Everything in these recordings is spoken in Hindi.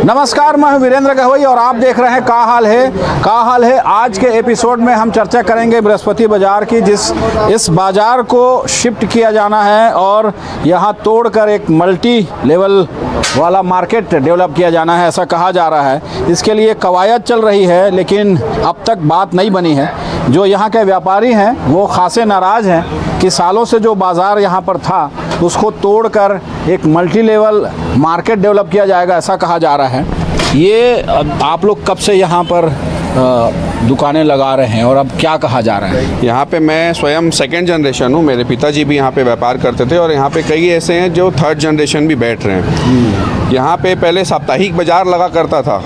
नमस्कार, मैं वीरेंद्र गहवई और आप देख रहे हैं का हाल है। आज के एपिसोड में हम चर्चा करेंगे बृहस्पति बाज़ार की, इस बाज़ार को शिफ्ट किया जाना है और यहाँ तोड़कर एक मल्टी लेवल वाला मार्केट डेवलप किया जाना है, ऐसा कहा जा रहा है। इसके लिए कवायद चल रही है, लेकिन अब तक बात नहीं बनी है। जो यहाँ के व्यापारी हैं वो खासे नाराज़ हैं कि सालों से जो बाज़ार यहाँ पर था उसको तोड़कर एक मल्टी लेवल मार्केट डेवलप किया जाएगा, ऐसा कहा जा रहा है। ये आप लोग कब से यहाँ पर दुकानें लगा रहे हैं और अब क्या कहा जा रहा है? यहाँ पे मैं स्वयं सेकंड जनरेशन हूँ। मेरे पिताजी भी यहाँ पे व्यापार करते थे और यहाँ पे कई ऐसे हैं जो थर्ड जनरेशन भी बैठ रहे हैं। यहाँ पे पहले साप्ताहिक बाज़ार लगा करता था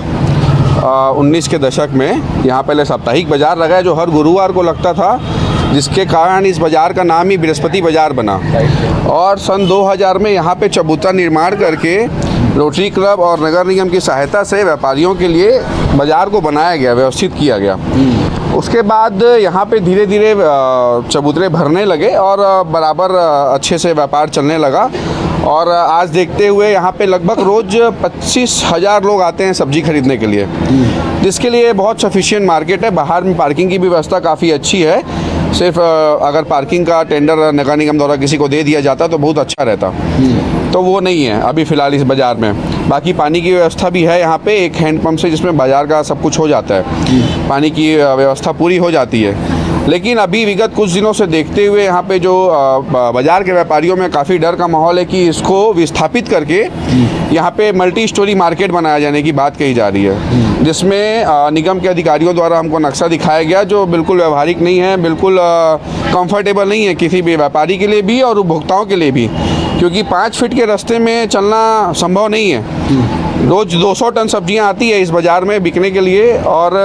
19 के दशक में। यहाँ पहले साप्ताहिक बाज़ार लगा है जो हर गुरुवार को लगता था, जिसके कारण इस बाज़ार का नाम ही बृहस्पति बाज़ार बना। और सन 2000 में यहाँ पे चबूतरा निर्माण करके रोटरी क्लब और नगर निगम की सहायता से व्यापारियों के लिए बाज़ार को बनाया गया, व्यवस्थित किया गया। उसके बाद यहाँ पे धीरे धीरे चबूतरे भरने लगे और बराबर अच्छे से व्यापार चलने लगा। और आज देखते हुए यहाँ पे लगभग रोज़ 25,000 लोग आते हैं सब्जी खरीदने के लिए, जिसके लिए बहुत सफिशिएंट मार्केट है। बाहर में पार्किंग की भी व्यवस्था काफ़ी अच्छी है। सिर्फ अगर पार्किंग का टेंडर नगर निगम द्वारा किसी को दे दिया जाता तो बहुत अच्छा रहता, तो वो नहीं है अभी फ़िलहाल इस बाज़ार में। बाकी पानी की व्यवस्था भी है यहाँ पे, एक हैंडपम्प से जिसमें बाज़ार का सब कुछ हो जाता है, पानी की व्यवस्था पूरी हो जाती है। लेकिन अभी विगत कुछ दिनों से देखते हुए यहाँ पे जो बाज़ार के व्यापारियों में काफ़ी डर का माहौल है कि इसको विस्थापित करके यहाँ पे मल्टी स्टोरी मार्केट बनाया जाने की बात कही जा रही है, जिसमें निगम के अधिकारियों द्वारा हमको नक्शा दिखाया गया जो बिल्कुल व्यवहारिक नहीं है, बिल्कुल कंफर्टेबल नहीं है किसी भी व्यापारी के लिए भी और उपभोक्ताओं के लिए भी, क्योंकि 5 फीट के रास्ते में चलना संभव नहीं है। रोज़ 200 टन सब्जियाँ आती है इस बाज़ार में बिकने के लिए और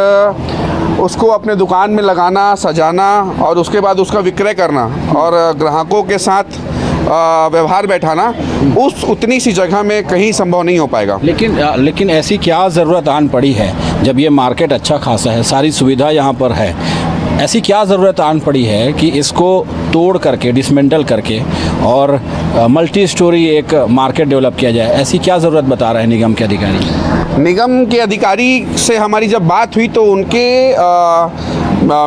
उसको अपने दुकान में लगाना, सजाना और उसके बाद उसका विक्रय करना और ग्राहकों के साथ व्यवहार बैठाना उस उतनी सी जगह में कहीं संभव नहीं हो पाएगा। लेकिन ऐसी क्या ज़रूरत आन पड़ी है जब ये मार्केट अच्छा खासा है, सारी सुविधा यहाँ पर है, ऐसी क्या ज़रूरत आन पड़ी है कि इसको तोड़ करके, डिसमेंटल करके और मल्टी स्टोरी एक मार्केट डेवलप किया जाए? ऐसी क्या ज़रूरत बता रहे हैं निगम के अधिकारी? निगम के अधिकारी से हमारी जब बात हुई तो उनके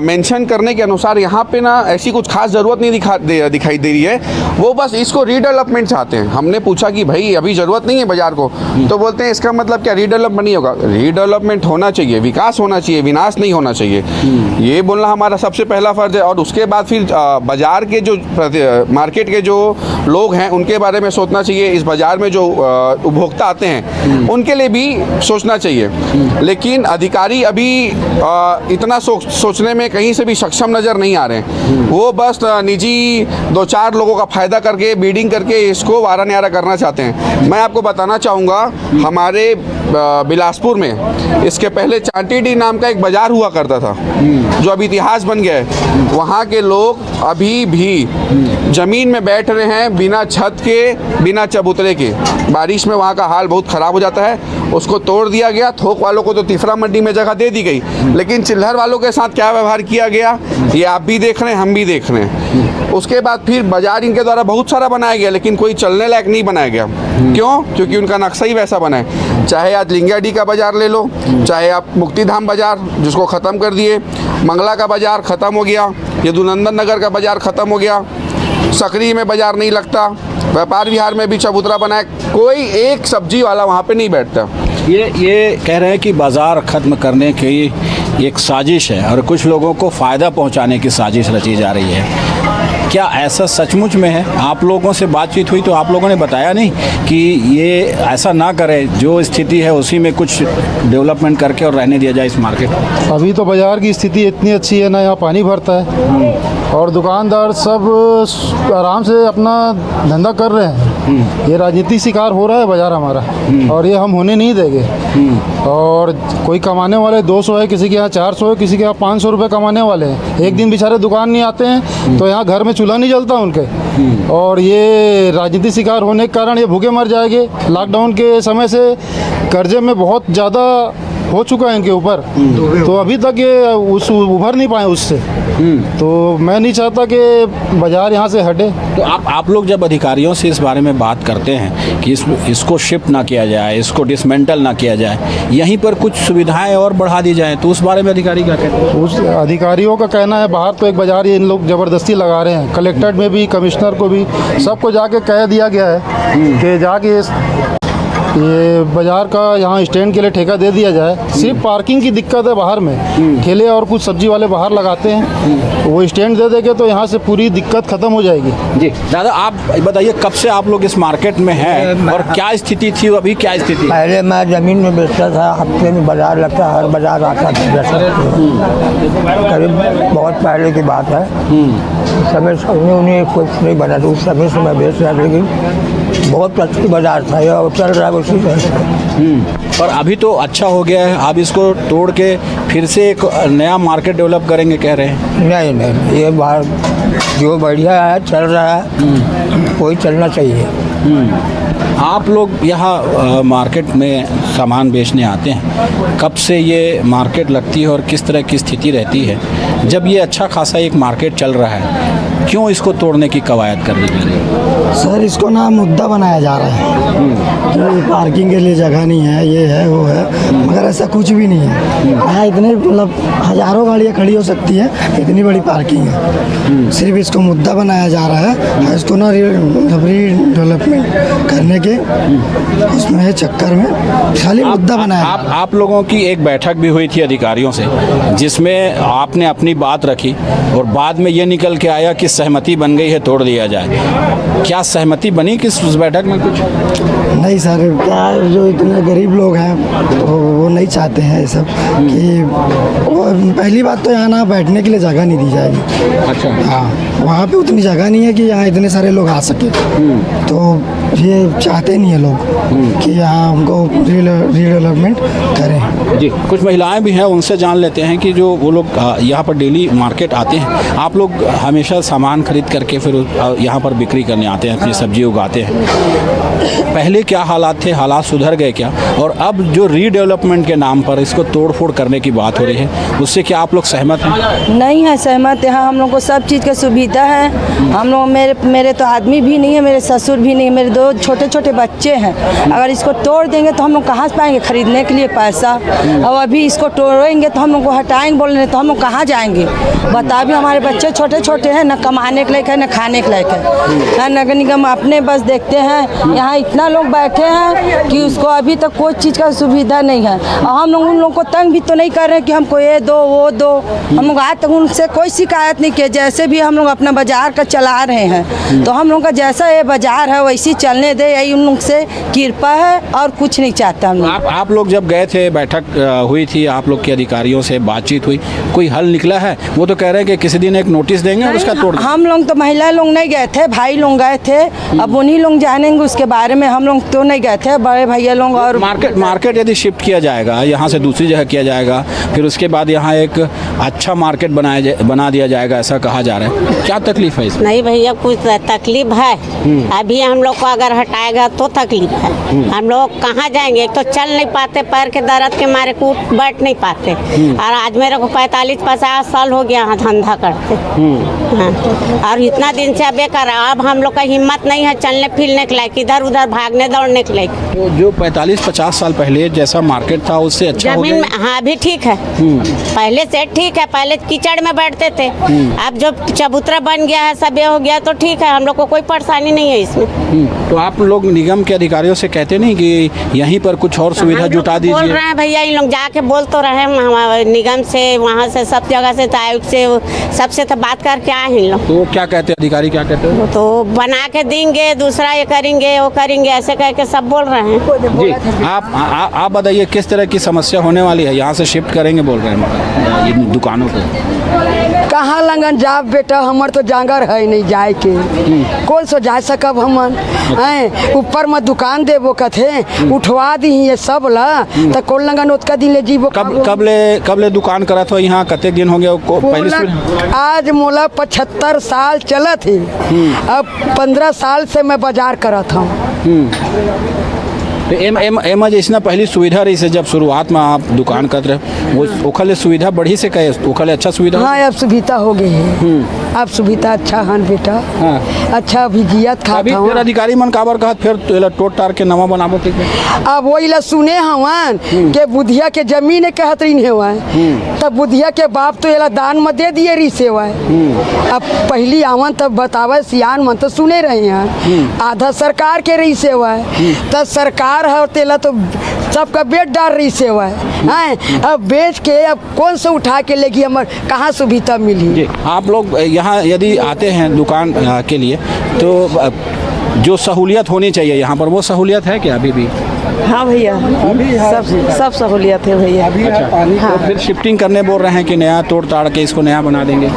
मेंशन करने के अनुसार यहाँ पे ना ऐसी कुछ खास ज़रूरत नहीं दिखाई दे रही है। वो बस इसको रीडेवलपमेंट चाहते हैं। हमने पूछा कि भाई अभी ज़रूरत नहीं है बाज़ार को, तो बोलते हैं इसका मतलब क्या रीडेवलपमेंट नहीं होगा? रीडेवलपमेंट होना चाहिए, विकास होना चाहिए, विनाश नहीं होना चाहिए, ये बोलना हमारा सबसे पहला फ़र्ज़ है। और उसके बाद फिर बाज़ार के जो मार्केट के जो लोग हैं उनके बारे में सोचना चाहिए। इस बाज़ार में जो उपभोक्ता आते हैं उनके लिए भी सोचना चाहिए। लेकिन अधिकारी अभी इतना सोचने में कहीं से भी सक्षम नज़र नहीं आ रहे हैं। वो बस निजी 2-4 लोगों का फ़ायदा करके, बीडिंग करके इसको वारा न्यारा करना चाहते हैं। मैं आपको बताना चाहूँगा, हमारे बिलासपुर में इसके पहले चांटीडी नाम का एक बाज़ार हुआ करता था जो अब इतिहास बन गया है। वहाँ के लोग अभी भी ज़मीन में बैठ रहे हैं, बिना छत के, बिना चबूतरे के। बारिश में वहाँ का हाल बहुत ख़राब हो जाता है। उसको तोड़ दिया गया। थोक वालों को तो तीसरा मंडी में जगह दे दी गई, लेकिन चिल्लर वालों के साथ क्या व्यवहार किया गया ये आप भी देख रहे हैं, हम भी देख रहे हैं। उसके बाद फिर बाज़ार इनके द्वारा बहुत सारा बनाया गया, लेकिन कोई चलने लायक नहीं बनाया गया। क्यों? क्योंकि उनका नक्शा ही वैसा बना है। चाहे आज लिंगाडी का बाज़ार ले लो, चाहे आप मुक्तिधाम बाज़ार जिसको ख़त्म कर दिए, मंगला का बाज़ार ख़त्म हो गया, यदुनंदन नगर का बाज़ार ख़त्म हो गया, सकरी में बाज़ार नहीं लगता, व्यापार विहार में भी चबूतरा बनाए, कोई एक सब्जी वाला वहाँ पे नहीं बैठता। ये कह रहे हैं कि बाज़ार ख़त्म करने की एक साजिश है और कुछ लोगों को फ़ायदा पहुंचाने की साजिश रची जा रही है। क्या ऐसा सचमुच में है? आप लोगों से बातचीत हुई तो आप लोगों ने बताया नहीं कि ये ऐसा ना करें, जो स्थिति है उसी में कुछ डेवलपमेंट करके और रहने दिया जाए इस मार्केट? अभी तो बाज़ार की स्थिति इतनी अच्छी है ना, यहाँ पानी भरता है और दुकानदार सब आराम से अपना धंधा कर रहे हैं। ये राजनीति शिकार हो रहा है बाज़ार हमारा और ये हम होने नहीं देंगे। और कोई कमाने वाले 200 है, किसी के यहाँ 400 है, किसी के यहाँ 500 रुपये कमाने वाले हैं। एक दिन बेचारे दुकान नहीं आते हैं तो यहाँ घर में चूल्हा नहीं जलता उनके। और ये राजनीति शिकार होने के कारण ये भूखे मर जाएंगे। लॉकडाउन के समय से कर्जे में बहुत ज़्यादा हो चुका है इनके ऊपर, तो अभी तक ये उस उभर नहीं पाए उससे। तो मैं नहीं चाहता कि बाज़ार यहाँ से हटे। तो आप लोग जब अधिकारियों से इस बारे में बात करते हैं कि इसको शिफ्ट ना किया जाए, इसको डिसमेंटल ना किया जाए, यहीं पर कुछ सुविधाएं और बढ़ा दी जाए, तो उस बारे में अधिकारी क्या कहते हैं? उस अधिकारियों का कहना है बाहर तो एक बाज़ार ये इन लोग ज़बरदस्ती लगा रहे हैं। कलेक्ट्रेट में भी, कमिश्नर को भी, सबको जाके कह दिया गया है कि जाके ये बाज़ार का यहाँ स्टैंड के लिए ठेका दे दिया जाए। सिर्फ पार्किंग की दिक्कत है बाहर में, ठेले और कुछ सब्जी वाले बाहर लगाते हैं, वो स्टैंड दे देंगे तो यहाँ से पूरी दिक्कत ख़त्म हो जाएगी। जी दादा, आप बताइए कब से आप लोग इस मार्केट में हैं और क्या स्थिति थी, अभी क्या स्थिति? पहले मैं ज़मीन में बेचता था, हफ्ते में बाज़ार लगता, हर बाज़ार आता था। करीब बहुत पहले की बात है, समय उन्हें कुछ नहीं बना था, उस समय से मैं बेच रहा था, लेकिन बहुत अच्छी बाज़ार था, ये चल रहा है उसी तरह। और अभी तो अच्छा हो गया है, आप इसको तोड़ के फिर से एक नया मार्केट डेवलप करेंगे कह रहे हैं? नहीं नहीं, ये बाहर जो बढ़िया है चल रहा है, वही चलना चाहिए। आप लोग यहाँ मार्केट में सामान बेचने आते हैं, कब से ये मार्केट लगती है और किस तरह की स्थिति रहती है? जब ये अच्छा खासा एक मार्केट चल रहा है, क्यों इसको तोड़ने की कवायद कर दी जा रही है? सर, इसको ना मुद्दा बनाया जा रहा है कि पार्किंग के लिए जगह नहीं है, ये है वो है, मगर ऐसा कुछ भी नहीं है। यहाँ इतने मतलब हज़ारों गाड़ियाँ खड़ी हो सकती है, इतनी बड़ी पार्किंग है। सिर्फ इसको मुद्दा बनाया जा रहा है, इसको ना रीडेवलपमेंट करने के उसमें चक्कर में खाली मुद्दा बनाया। आप लोगों की एक बैठक भी हुई थी अधिकारियों से, जिसमें आपने अपनी बात रखी और बाद में ये निकल के आया कि सहमति बन गई है, तोड़ दिया जाए। क्या सहमति बनी किस उस बैठक में? कुछ नहीं सर, क्या जो इतने गरीब लोग हैं तो वो नहीं चाहते हैं ये सब कि पहली बात तो यहाँ ना बैठने के लिए जगह नहीं दी जाएगी। अच्छा। हाँ, वहाँ पे उतनी जगह नहीं है कि यहाँ इतने सारे लोग आ सके, तो ये चाहते नहीं है लोग कि यहाँ हमको रीडेवलपमेंट करें। जी, कुछ महिलाएं भी हैं, उनसे जान लेते हैं कि जो वो लोग यहाँ पर डेली मार्केट आते हैं। आप लोग हमेशा सामान खरीद करके फिर यहाँ पर बिक्री करने आते हैं, अपनी सब्जी उगाते हैं। पहले क्या हालात थे, हालात सुधर गए क्या? और अब जो रीडेवलपमेंट के नाम पर इसको तोड़ फोड़ करने की बात हो रही है, उससे क्या आप लोग सहमत हैं? नहीं है सहमत। यहाँ हम लोग को सब चीज़ की सुविधा है। हम लोग मेरे तो आदमी भी नहीं है, मेरे ससुर भी नहीं है, मेरे 2 छोटे छोटे बच्चे हैं। अगर इसको तोड़ देंगे तो हम लोग कहाँ से पाएंगे खरीदने के लिए पैसा? और अभी इसको तोड़ेंगे तो हम लोग को हटाएंगे बोल रहे, तो हम लोग कहाँ जाएंगे? बता भी, हमारे बच्चे छोटे छोटे हैं, न कमाने के लायक है, न खाने के लायक है। नगर निगम अपने बस देखते हैं। यहाँ इतना लोग बैठे हैं कि उसको अभी तक कोई चीज़ का सुविधा नहीं है। और हम लोग उन लोग को तंग भी तो नहीं कर रहे हैं कि हमको ये दो वो दो। हम लोग आज तक उनसे कोई शिकायत नहीं की। जैसे भी हम लोग अपना बाजार का चला रहे हैं, तो हम लोग का जैसा ये बाजार है वैसी चलने दे, यही उन लोग से कृपा है और कुछ नहीं चाहते हम लोग। आप लोग जब गए थे, बैठक हुई थी, आप लोग के अधिकारियों से बातचीत हुई, कोई हल निकला है? वो तो कह रहे हैं कि किसी दिन एक नोटिस देंगे और उसका तोड़। हम लोग तो महिला लोग नहीं गए थे, भाई लोग गए थे। अब उन्हीं लोग जानेंगे उसके बारे में, हम लोग तो नहीं गए थे, बड़े भैया लोग। और मार्केट यदि शिफ्ट किया जाएगा, यहाँ से दूसरी जगह किया जाएगा, फिर उसके बाद यहाँ एक अच्छा मार्केट बना दिया जाएगा, ऐसा कहा जा रहा है। क्या तकलीफ है इसमें? नहीं भैया, कुछ तकलीफ है। अभी हम लोग को अगर हटाएगा तो तकलीफ है। हम लोग कहाँ जाएंगे? एक तो चल नहीं पाते, पैर के दर्द के मारे कूट बैठ नहीं पाते। और आज मेरे को 45-50 साल हो गया धंधा करते। हाँ, और इतना दिन से अबे कर, अब हम लोग का हिम्मत नहीं है चलने फिरने के लायक, इधर उधर भागने दौड़ने के लायक। तो जो 45-50 साल पहले जैसा मार्केट था उससे अच्छा हो जमीन गया? में हाँ अभी ठीक है, पहले से ठीक है। पहले कीचड़ में बैठते थे, अब जो चबूतरा बन गया है, सब ये हो गया तो ठीक है, हम लोग को कोई परेशानी नहीं है इसमें। तो आप लोग निगम के अधिकारियों से कहते नहीं कि यहीं पर कुछ और सुविधा जुटा बोल दीजिए? रहे हैं भैया, इन लोग जाके बोल तो रहे हैं निगम से, वहाँ से सब जगह से, आयुक्त से, सबसे तो बात करके आए हैं लोग। तो क्या कहते हैं अधिकारी, क्या कहते हैं? तो बना के देंगे, दूसरा ये करेंगे वो करेंगे, ऐसे कह के सब बोल रहे हैं। जी, आप बताइए किस तरह की समस्या होने वाली है? यहाँ से शिफ्ट करेंगे बोल रहे हैं इन दुकानों को। कहाँ लगन जाब बेटा, हमर तो जांगर है नहीं जाए के, कौन सो जा सकब हमन हैं? ऊपर में दुकान देबो कथे, उठवा दी ये सब ला, तो कौन लगन उतका दिन ले जीबो। कब ले दुकान करा था यहाँ? कते दिन हो गया पहले? आज मोला 75 साल चलत है। अब 15 साल से मैं बाजार करत हूँ। तो एम जैसे पहली सुविधा रही से जब शुरुआत में आप दुकान कर रहे वो ओखले सुविधा बढ़ी से कहे ओखले अच्छा सुविधा हाँ अब सुविधा हो गई है। अब सुविधा अच्छा हन बेटा। हाँ। अच्छा अभी जियत खा अभी फिर अधिकारी मन काबर कहत फिर तो टोट टार के नवा बनाबो ठीक है। अब वही ला सुने हवन के बुधिया के जमीन कहत रही है तब बुधिया के बाप तो एला दान में दे दिए रही से अब पहली आवन तब बतावे सियान मन तो सुने रहे हैं आधा सरकार के रही से तब सरकार है तेला तो सबका बेच डाल रही से हैं अब बेच के अब कौन सा उठा के लेगी हमार कहाँ सुविधा मिली। जी आप लोग यहाँ यदि आते हैं दुकान के लिए तो जो सहूलियत होनी चाहिए यहाँ पर वो सहूलियत है क्या अभी भी? हाँ भैया सब सहूलियत है भैया। अच्छा। तो फिर शिफ्टिंग करने बोल रहे हैं कि नया तोड़ ताड़ के इसको नया बना देंगे?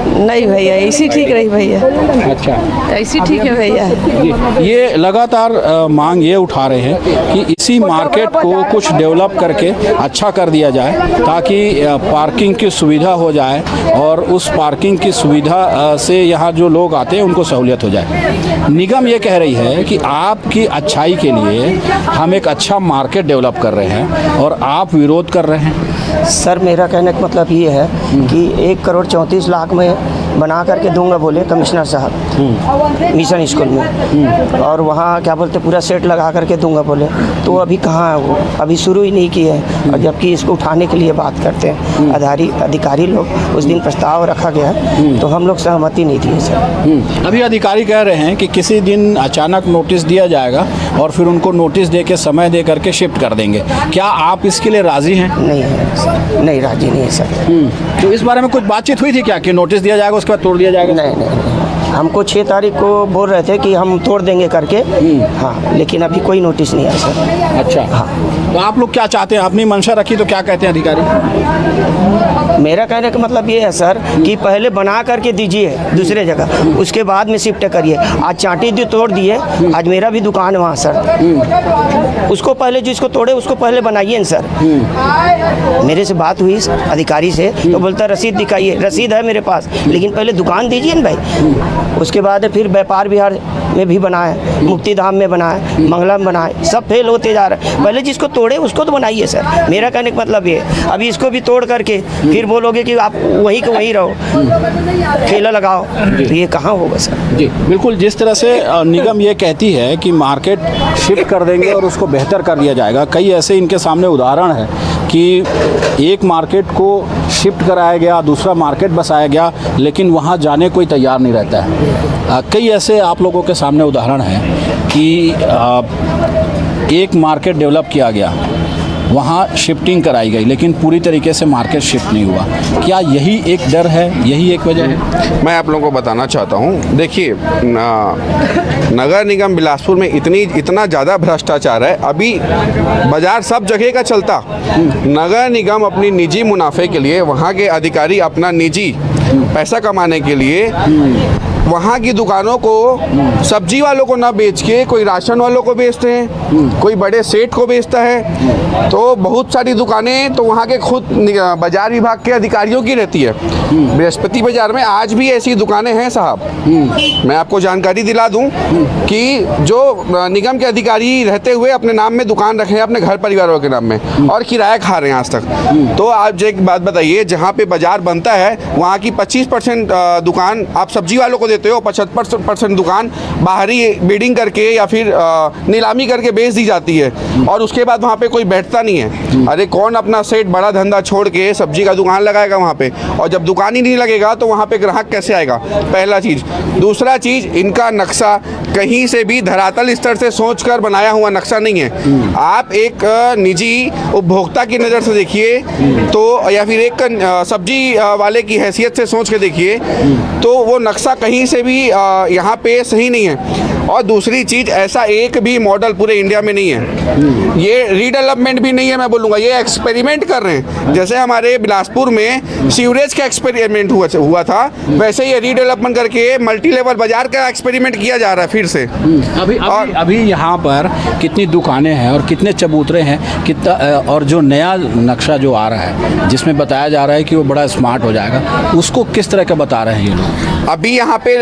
नहीं भैया ऐसी ठीक रही भैया। अच्छा ऐसी ठीक है भैया। ये लगातार मांग ये उठा रहे हैं कि इसी मार्केट को कुछ डेवलप करके अच्छा कर दिया जाए ताकि पार्किंग की सुविधा हो जाए और उस पार्किंग की सुविधा से यहाँ जो लोग आते हैं उनको सहूलियत हो जाए। निगम ये कह रही है कि आपकी अच्छाई के लिए हम एक अच्छा मार्केट डेवलप कर रहे हैं और आप विरोध कर रहे हैं। सर मेरा कहने का मतलब ये है कि 1,34,00,000 में बना करके दूंगा बोले कमिश्नर साहब मिशन स्कूल में और वहाँ क्या बोलते पूरा सेट लगा करके दूंगा बोले तो अभी कहाँ है वो अभी शुरू ही नहीं किए हैं और जबकि इसको उठाने के लिए बात करते हैं अधिकारी लोग उस दिन प्रस्ताव रखा गया तो हम लोग सहमति नहीं दिए सर। अभी अधिकारी कह रहे हैं कि किसी दिन अचानक नोटिस दिया जाएगा और फिर उनको नोटिस दे के समय दे करके शिफ्ट कर देंगे। क्या आप इसके लिए राज़ी हैं? नहीं है सर, नहीं राज़ी नहीं है सर। तो इस बारे में कुछ बातचीत हुई थी क्या कि नोटिस दिया जाएगा उसके बाद तोड़ दिया जाएगा? नहीं हमको 6 तारीख को बोल रहे थे कि हम तोड़ देंगे करके हाँ लेकिन अभी कोई नोटिस नहीं आया सर। अच्छा हाँ। तो आप लोग क्या चाहते हैं? अपनी मंशा रखी तो क्या कहते हैं अधिकारी? मेरा कहने का मतलब ये है सर कि पहले बना करके दीजिए दूसरे जगह उसके बाद में शिफ्ट करिए। आज चांटी तोड़ दिए आज मेरा भी दुकान है वहाँ सर उसको पहले जिसको तोड़े उसको पहले बनाइए ना सर। मेरे से बात हुई अधिकारी से तो बोलता रसीद दिखाइए। रसीद है मेरे पास लेकिन पहले दुकान दीजिए ना भाई। उसके बाद फिर व्यापार विहार में भी बनाए मुक्ति धाम में बनाए मंगला में बनाए सब फेल होते जा रहे हैं। पहले जिसको तोड़े उसको तो बनाइए सर। मेरा कहने का मतलब ये अभी इसको भी तोड़ करके फिर बोलोगे कि आप वहीं के वहीं रहो ठेला लगाओ तो ये कहाँ होगा सर। जी बिल्कुल जिस तरह से निगम ये कहती है कि मार्केट शिफ्ट कर देंगे और उसको बेहतर कर दिया जाएगा। कई ऐसे इनके सामने उदाहरण है कि एक मार्केट को शिफ्ट कराया गया दूसरा मार्केट बसाया गया लेकिन वहाँ जाने कोई तैयार नहीं रहता है। कई ऐसे आप लोगों के सामने उदाहरण हैं कि एक मार्केट डेवलप किया गया वहाँ शिफ्टिंग कराई गई लेकिन पूरी तरीके से मार्केट शिफ्ट नहीं हुआ। क्या यही एक डर है यही एक वजह है? मैं आप लोगों को बताना चाहता हूँ देखिए नगर निगम बिलासपुर में इतना ज़्यादा भ्रष्टाचार है। अभी बाज़ार सब जगह का चलता नगर निगम अपनी निजी मुनाफे के लिए वहाँ के अधिकारी अपना निजी पैसा कमाने के लिए वहाँ की दुकानों को सब्जी वालों को ना बेच के कोई राशन वालों को बेचते हैं कोई बड़े सेठ को बेचता है। तो बहुत सारी दुकानें तो वहाँ के खुद बाजार विभाग के अधिकारियों की रहती है। बृहस्पति बाजार में आज भी ऐसी दुकानें हैं साहब। मैं आपको जानकारी दिला दूं कि जो निगम के अधिकारी रहते हुए अपने नाम में दुकान रखे हैं अपने घर परिवारों के नाम में और किराया खा रहे हैं आज तक। तो आप एक बात बताइए जहाँ पे बाजार बनता है वहाँ की 25% दुकान आप सब्जी वालों को देते हो 75% दुकान बाहरी बिडिंग करके या फिर नीलामी करके बेच दी जाती है और उसके बाद वहाँ पे कोई बैठता नहीं है। अरे कौन अपना सेठ बड़ा धंधा छोड़ के सब्जी का दुकान लगाएगा वहाँ पे और जब दुकान ही नहीं लगेगा तो वहाँ पे ग्राहक कैसे आएगा? पहला चीज़। दूसरा चीज़ इनका नक्शा कहीं से भी धरातल स्तर से सोचकर बनाया हुआ नक्शा नहीं है। आप एक निजी उपभोक्ता की नज़र से देखिए तो या फिर एक सब्जी वाले की हैसियत से सोच के देखिए तो वो नक्शा कहीं से भी यहाँ पे सही नहीं है। और दूसरी चीज़ ऐसा एक भी मॉडल पूरे इंडिया में नहीं है। ये रीडेवलपमेंट भी नहीं है मैं बोलूँगा ये एक्सपेरिमेंट कर रहे हैं। जैसे हमारे बिलासपुर में सीवरेज का एक्सपेरिमेंट हुआ था वैसे ये रीडेवलपमेंट करके मल्टी लेवल बाजार का एक्सपेरिमेंट किया जा रहा है फिर से। अभी यहाँ पर कितनी दुकानें हैं और कितने चबूतरे हैं कितना और जो नया नक्शा जो आ रहा है जिसमें बताया जा रहा है कि वो बड़ा स्मार्ट हो जाएगा उसको किस तरह का बता रहे हैं ये लोग? अभी यहाँ पे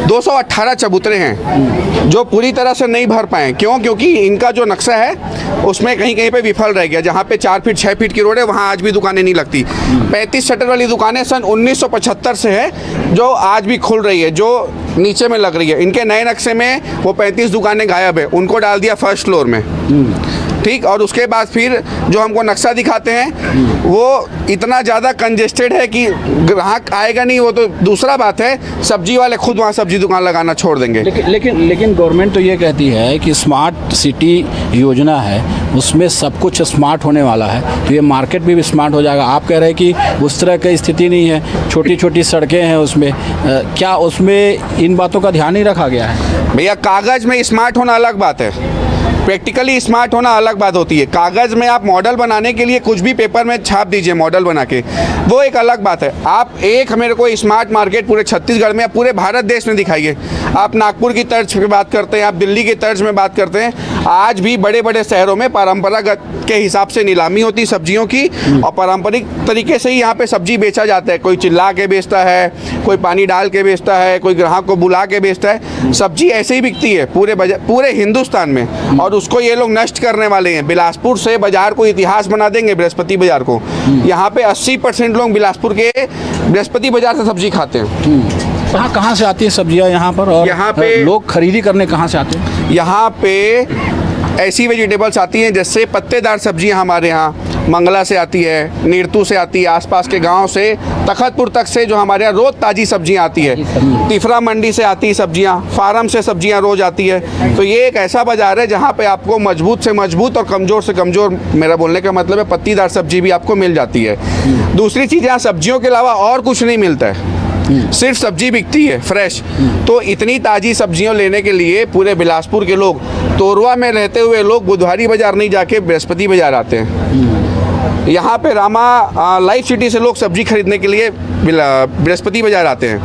218 चबूतरे हैं जो पूरी तरह से नहीं भर पाए। क्यों? क्योंकि इनका जो नक्शा है उसमें कहीं कहीं पे विफल रह गया। जहाँ पे 4 फीट 6 फीट की रोड है वहाँ आज भी दुकानें नहीं लगती। 35 शटर वाली दुकानें सन 1975 से है जो आज भी खुल रही है, जो नीचे में लग रही है। इनके नए नक्शे में वो 35 दुकानें गायब है, उनको डाल दिया फर्स्ट फ्लोर में। ठीक, और उसके बाद फिर जो हमको नक्शा दिखाते हैं वो इतना ज़्यादा कंजेस्टेड है कि ग्राहक आएगा नहीं। वो तो दूसरा बात है, सब्जी वाले खुद वहाँ सब्जी दुकान लगाना छोड़ देंगे। लेकिन गवर्नमेंट तो ये कहती है कि स्मार्ट सिटी योजना है, उसमें सब कुछ स्मार्ट होने वाला है, तो ये मार्केट भी स्मार्ट हो जाएगा। आप कह रहे हैं कि उस तरह की स्थिति नहीं है, छोटी छोटी सड़कें हैं उसमें। क्या उसमें इन बातों का ध्यान नहीं रखा गया है? भैया, कागज़ में स्मार्ट होना अलग बात है, प्रैक्टिकली स्मार्ट होना अलग बात होती है। कागज़ में आप मॉडल बनाने के लिए कुछ भी पेपर में छाप दीजिए मॉडल बना के, वो एक अलग बात है। आप एक मेरे को स्मार्ट मार्केट पूरे छत्तीसगढ़ में या पूरे भारत देश में दिखाइए। आप नागपुर की तर्ज पे बात करते हैं, आप दिल्ली की तर्ज में बात करते हैं। आज भी बड़े बड़े शहरों में परंपरागत के हिसाब से नीलामी होती सब्जियों की और पारंपरिक तरीके से ही यहाँ पे सब्जी बेचा जाता है। कोई चिल्ला के बेचता है, कोई पानी डाल के बेचता है, कोई ग्राहक को बुला के बेचता है। सब्जी ऐसे ही बिकती है पूरे हिंदुस्तान में, और उसको ये लोग नष्ट करने वाले हैं। बिलासपुर से बाजार को इतिहास बना देंगे, बृहस्पति बाजार को। यहाँ पे 80% लोग बिलासपुर के बृहस्पति बाजार से सब्जी खाते हैं। कहाँ से आती है सब्जियाँ यहाँ पर, और यहाँ पे लोग खरीदी करने कहाँ से आते हैं? यहाँ पे ऐसी वेजिटेबल्स आती हैं जैसे पत्तेदार सब्जियाँ हमारे यहाँ मंगला से आती है, नीरतू से आती है, आसपास के गांव से तखतपुर तक से जो हमारे यहाँ रोज़ ताज़ी सब्जियाँ आती है। तिफरा मंडी से आती सब्जियाँ, फार्म से सब्जियाँ रोज़ आती है। तो ये एक ऐसा बाज़ार है जहाँ पे आपको मजबूत से मजबूत और कमज़ोर से कमज़ोर, मेरा बोलने का मतलब है, पत्तीदार सब्जी भी आपको मिल जाती है। दूसरी चीज़, यहाँ सब्जियों के अलावा और कुछ नहीं मिलता है, सिर्फ सब्जी बिकती है फ्रेश। तो इतनी ताज़ी सब्जियों लेने के लिए पूरे बिलासपुर के लोग, तोरवा में रहते हुए लोग बुधवारी बाज़ार नहीं जाके बृहस्पति बाज़ार आते हैं। यहाँ पे रामा लाइफ सिटी से लोग सब्जी खरीदने के लिए बृहस्पति बाज़ार आते हैं।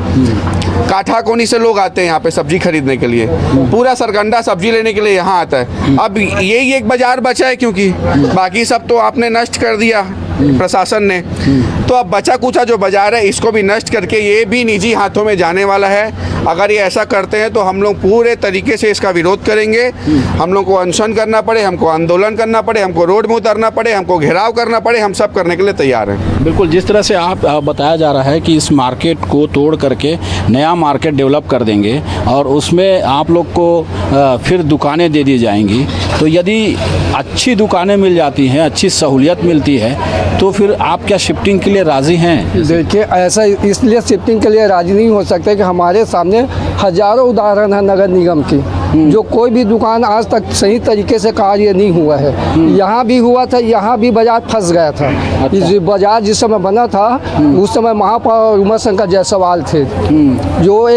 काठाकोनी से लोग आते हैं यहाँ पे सब्जी खरीदने के लिए। पूरा सरकंडा सब्जी लेने के लिए यहाँ आता है। अब यही एक बाज़ार बचा है, क्योंकि बाकी सब तो आपने नष्ट कर दिया प्रशासन ने। तो अब बचा कुचा जो बाज़ार है इसको भी नष्ट करके ये भी निजी हाथों में जाने वाला है। अगर ये ऐसा करते हैं तो हम लोग पूरे तरीके से इसका विरोध करेंगे। हम लोग को अनशन करना पड़े, हमको आंदोलन करना पड़े, हमको रोड में उतरना पड़े, हमको घेराव करना पड़े, हम सब करने के लिए तैयार हैं। बिल्कुल, जिस तरह से आप बताया जा रहा है कि इस मार्केट को तोड़ करके नया मार्केट डेवलप कर देंगे और उसमें आप लोग को फिर दुकानें दे दी जाएंगी, तो यदि अच्छी दुकानें मिल जाती हैं, अच्छी सहूलियत मिलती है, तो फिर आप क्या शिफ्टिंग के लिए राज़ी हैं? देखिए, ऐसा इसलिए शिफ्टिंग के लिए राज़ी नहीं हो सकते कि हमारे सामने हज़ारों उदाहरण है नगर निगम की, जो कोई भी दुकान आज तक सही तरीके से कार्य नहीं हुआ है। यहाँ भी हुआ था, यहाँ भी बाजार फंस गया था। इस बाजार जिस समय बना था उस समय महापौर उमाशंकर जायसवाल थे, जो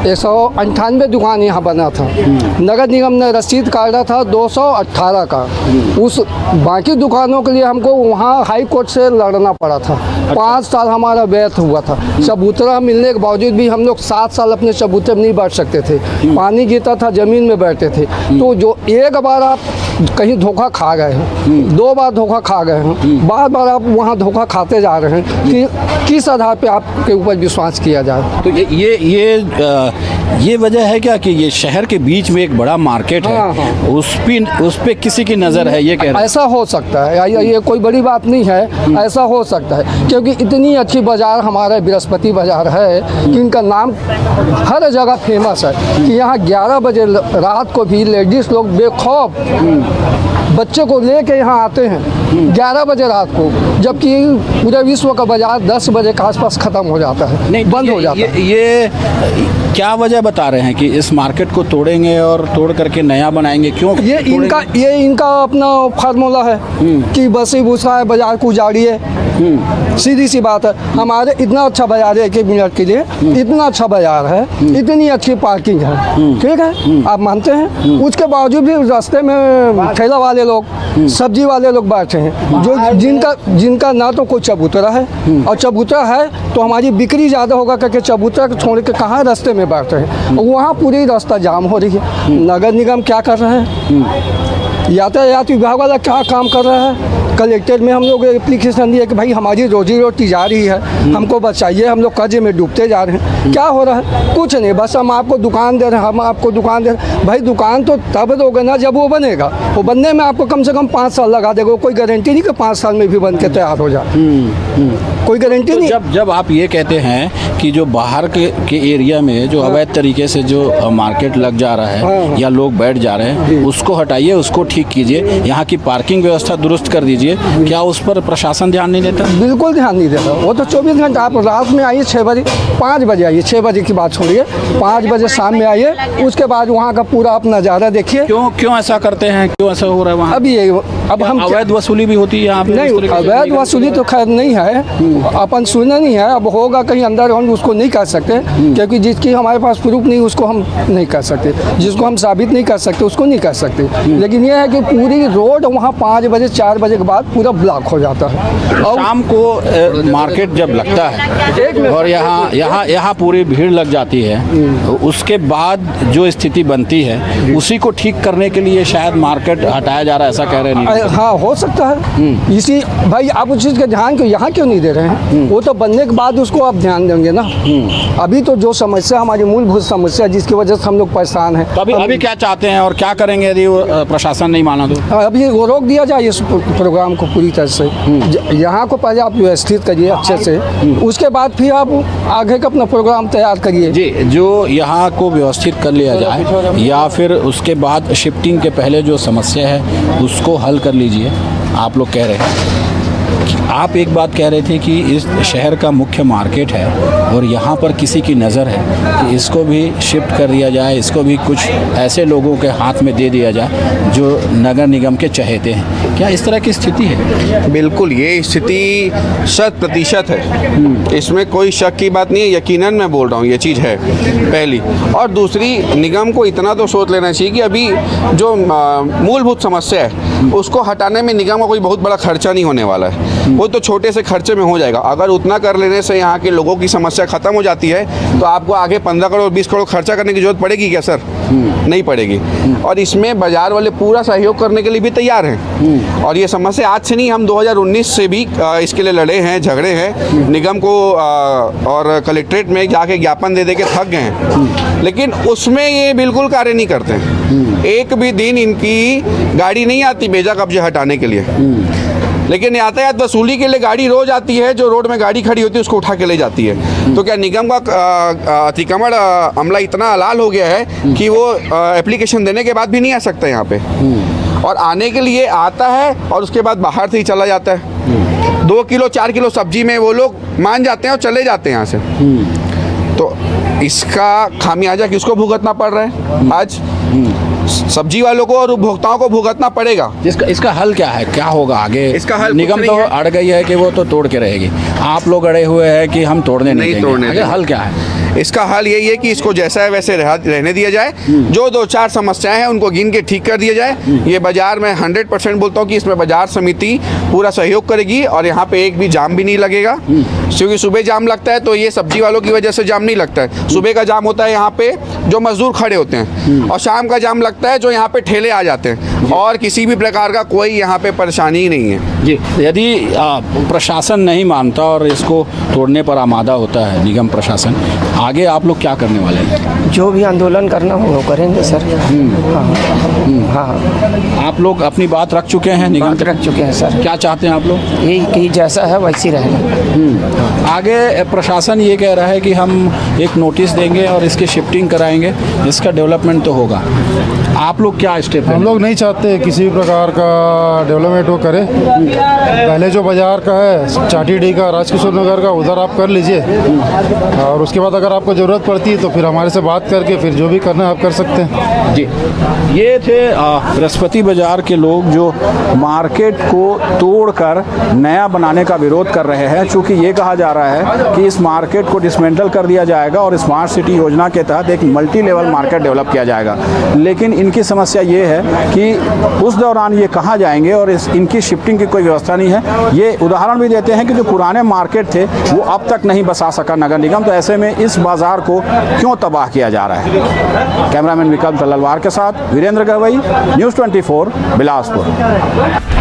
198 दुकान यहाँ बना था। नगर निगम ने रसीद काटा था 218 का। उस बाकी दुकानों के लिए हमको वहाँ हाई कोर्ट से लड़ना पड़ा था। 5 साल हमारा व्यर्थ हुआ था। चबूतरा मिलने के बावजूद भी हम लोग 7 साल अपने चबूतरे में नहीं बैठ सकते थे। पानी गिरता था, ज़मीन में बैठते थे। तो जो एक बार आप कहीं धोखा खा गए हैं, 2 बार धोखा खा गए हैं, बार बार आप वहाँ धोखा खाते जा रहे हैं कि किस आधार पे आपके ऊपर विश्वास किया जाए। तो ये वजह है क्या कि ये शहर के बीच में एक बड़ा मार्केट है? हाँ। उस पे किसी की नज़र है, ये कह रहे हैं? ऐसा हो सकता है, ये कोई बड़ी बात नहीं है। ऐसा हो सकता है क्योंकि इतनी अच्छी बाज़ार हमारा बृहस्पति बाज़ार है कि इनका नाम हर जगह फेमस है कि यहाँ 11 बजे रात को भी लेडीज़ लोग बेखौफ बच्चे को लेके यहाँ आते हैं 11 बजे रात को, जबकि पूरे विश्व का बाज़ार 10 बजे के आसपास ख़त्म हो जाता है, नहीं बंद हो जाता है। ये क्या वजह बता रहे हैं कि इस मार्केट को तोड़ेंगे और तोड़ करके नया बनाएंगे? क्यों? ये इनका अपना फार्मूला है कि बसी भूसा है, बाज़ार को उजाड़िए। सीधी सी बात है। हमारे इतना अच्छा बाज़ार है, 1 मिनट के लिए इतना अच्छा बाज़ार है, इतनी अच्छी पार्किंग है, ठीक है, आप मानते हैं। उसके बावजूद भी रास्ते में ठेला वाले लोग, सब्जी वाले लोग बैठे हैं, जो जिनका ना तो कोई चबूतरा है, और चबूतरा है तो हमारी बिक्री ज़्यादा होगा करके चबूतरा को छोड़ के कहाँ रास्ते में बैठे हैं। वहाँ पूरी रास्ता जाम हो रही है। नगर निगम क्या कर रहे हैं, यातायात विभाग वाला क्या काम कर रहा है, कलेक्टर में हम लोग एप्लीकेशन दिए कि भाई हमारी रोजी रोटी जा रही है, हमको बचाइए, हम लोग कर्जे में डूबते जा रहे हैं। क्या हो रहा है? कुछ नहीं, बस हम आपको दुकान दे रहे हैं, हम आपको दुकान दे रहे हैं। भाई दुकान तो तब दोगे ना जब वो बनेगा। वो बनने में आपको कम से कम 5 साल लगा देगा, कोई गारंटी नहीं कि 5 साल में भी बन के तैयार हो जाए, कोई गारंटी तो नहीं। जब आप ये कहते हैं कि जो बाहर के एरिया में जो अवैध तरीके से जो मार्केट लग जा रहा है या लोग बैठ जा रहे हैं, उसको हटाइए, उसको ठीक कीजिए, यहाँ की पार्किंग व्यवस्था दुरुस्त कर दीजिए, क्या उस पर प्रशासन ध्यान नहीं देता? बिल्कुल ध्यान नहीं देता। वो तो 24 घंटा, आप रात में आइए 6 बजे, 5 बजे आइए, 6 बजे की बात छोड़िए, 5 बजे शाम में आइए, उसके बाद वहाँ का पूरा आप नज़ारा देखिए। क्यों ऐसा करते हैं, क्यों ऐसा हो रहा है वहाँ? अब हम अवैध वसूली भी होती है यहाँ पे? नहीं, अवैध वसूली तो खैर नहीं है, अपन सुना नहीं है। अब होगा कहीं अंदर, हम उसको नहीं कर सकते, क्योंकि जिसकी हमारे पास प्रूफ नहीं उसको हम नहीं कर सकते, जिसको हम साबित नहीं कर सकते उसको नहीं कर सकते। लेकिन यह है कि पूरी रोड वहाँ 5 बजे 4 बजे के बाद पूरा ब्लॉक हो जाता है। और शाम को मार्केट जब लगता है और यहाँ पूरी भीड़ लग जाती है, उसके बाद जो स्थिति बनती है उसी को ठीक करने के लिए शायद मार्केट हटाया जा रहा है, ऐसा कह रहे हैं? हाँ, हो सकता है। इसी भाई आप उस चीज़ का ध्यान क्यों यहाँ क्यों नहीं दे रहे हैं? वो तो बनने के बाद उसको आप ध्यान देंगे ना। अभी तो जो समस्या हमारी मूलभूत समस्या जिसकी वजह से हम लोग परेशान हैं। तो अभी क्या चाहते हैं और क्या करेंगे यदि प्रशासन नहीं माना तो? अभी वो रोक दिया जाए इस प्रोग्राम को पूरी तरह से। यहाँ को पहले आप व्यवस्थित करिए अच्छे से, उसके बाद फिर आप आगे का अपना प्रोग्राम तैयार करिए। जी, जो यहाँ को व्यवस्थित कर लिया जाए या फिर उसके बाद शिफ्टिंग के पहले जो समस्या है उसको हल कर लीजिए, आप लोग कह रहे हैं। आप एक बात कह रहे थे कि इस शहर का मुख्य मार्केट है और यहाँ पर किसी की नज़र है कि इसको भी शिफ्ट कर दिया जाए, इसको भी कुछ ऐसे लोगों के हाथ में दे दिया जाए जो नगर निगम के चहेते हैं। क्या इस तरह की स्थिति है? बिल्कुल, ये स्थिति 100% है, इसमें कोई शक की बात नहीं है। यकीनन मैं बोल रहा हूँ ये चीज़ है पहली। और दूसरी, निगम को इतना तो सोच लेना चाहिए कि अभी जो मूलभूत समस्या है उसको हटाने में निगम का कोई बहुत बड़ा खर्चा नहीं होने वाला है, वो तो छोटे से खर्चे में हो जाएगा। अगर उतना कर लेने से यहाँ के लोगों की समस्या ख़त्म हो जाती है तो आपको आगे 15 करोड़ 20 करोड़ खर्चा करने की ज़रूरत पड़ेगी क्या सर? नहीं पड़ेगी। और इसमें बाज़ार वाले पूरा सहयोग करने के लिए भी तैयार हैं। और ये समस्या आज से नहीं, हम 2019 से भी इसके लिए लड़े हैं, झगड़े हैं, निगम को और कलेक्ट्रेट में जाके ज्ञापन दे के थक गए हैं, लेकिन उसमें ये बिल्कुल कार्य नहीं करते। एक भी दिन इनकी गाड़ी नहीं आती बेजा कब्जे हटाने के लिए, लेकिन यातायात वसूली के लिए गाड़ी रोज आती है, जो रोड में गाड़ी खड़ी होती है उसको उठा के ले जाती है। तो क्या निगम का अतिक्रमण अमला इतना हलाल हो गया है कि वो एप्लीकेशन देने के बाद भी नहीं आ सकता यहाँ पे, और आने के लिए आता है और उसके बाद बाहर से ही चला जाता है। 2 किलो 4 किलो सब्जी में वो लोग मान जाते हैं और चले जाते हैं यहाँ से। तो इसका खामियाजा किसको भुगतना पड़ रहा है? आज सब्जी वालों को और उपभोक्ताओं को भुगतना पड़ेगा। इसका हल क्या है, क्या होगा आगे? इसका हल निगम तो अड़ गई है कि वो तो तोड़ के रहेगी, आप लोग अड़े हुए हैं कि हम तोड़ने नहीं देंगे। आगे हल क्या है? इसका हल यही है कि इसको जैसा है वैसे रहने दिया जाए। जो 2-4 समस्याएं हैं उनको गिन के ठीक कर दिया जाए। ये बाजार में 100% बोलता हूँ कि इसमें बाजार समिति पूरा सहयोग करेगी और यहाँ पे एक भी जाम भी नहीं लगेगा, क्योंकि सुबह जाम लगता है तो ये सब्जी वालों की वजह से जाम नहीं लगता है। सुबह का जाम होता है यहाँ पे जो मजदूर खड़े होते हैं, और शाम का जाम लगता है जो यहाँ पे ठेले आ जाते हैं, और किसी भी प्रकार का कोई यहाँ पे परेशानी ही नहीं है। जी, यदि प्रशासन नहीं मानता और इसको तोड़ने पर आमादा होता है निगम प्रशासन, आगे आप लोग क्या करने वाले हैं? जो भी आंदोलन करना हो वो करेंगे सर। हाँ, आप लोग अपनी बात रख चुके हैं निगम बात रख चुके हैं सर। क्या चाहते हैं आप लोग? यही कि जैसा है वैसी रहेगा। आगे प्रशासन ये कह रहा है कि हम एक नोटिस देंगे और इसकी शिफ्टिंग कराएंगे, इसका डेवलपमेंट तो होगा। आप लोग क्या स्टेप? हम लोग नहीं चाहते किसी भी प्रकार का डेवलपमेंट वो करे। पहले जो बाजार का है चाटीडी का, राजकिशोर नगर का, उधर आप कर लीजिए, और उसके बाद अगर आपको ज़रूरत पड़ती है तो फिर हमारे से बात करके फिर जो भी करना है आप कर सकते हैं। जी, ये थे बृहस्पति बाजार के लोग जो मार्केट को तोड़कर नया बनाने का विरोध कर रहे हैं। चूँकि ये कहा जा रहा है कि इस मार्केट को डिसमेंटल कर दिया जाएगा और स्मार्ट सिटी योजना के तहत एक मल्टी लेवल मार्केट डेवलप किया जाएगा, लेकिन इनकी समस्या ये है कि उस दौरान ये कहाँ जाएंगे और इनकी शिफ्टिंग की कोई व्यवस्था नहीं है। ये उदाहरण भी देते हैं कि जो पुराने मार्केट थे वो अब तक नहीं बसा सका नगर निगम, तो ऐसे में इस बाजार को क्यों तबाह किया जा रहा है। कैमरामैन विकल्प तलवार के साथ वीरेंद्र गवई, न्यूज़ 24 बिलासपुर।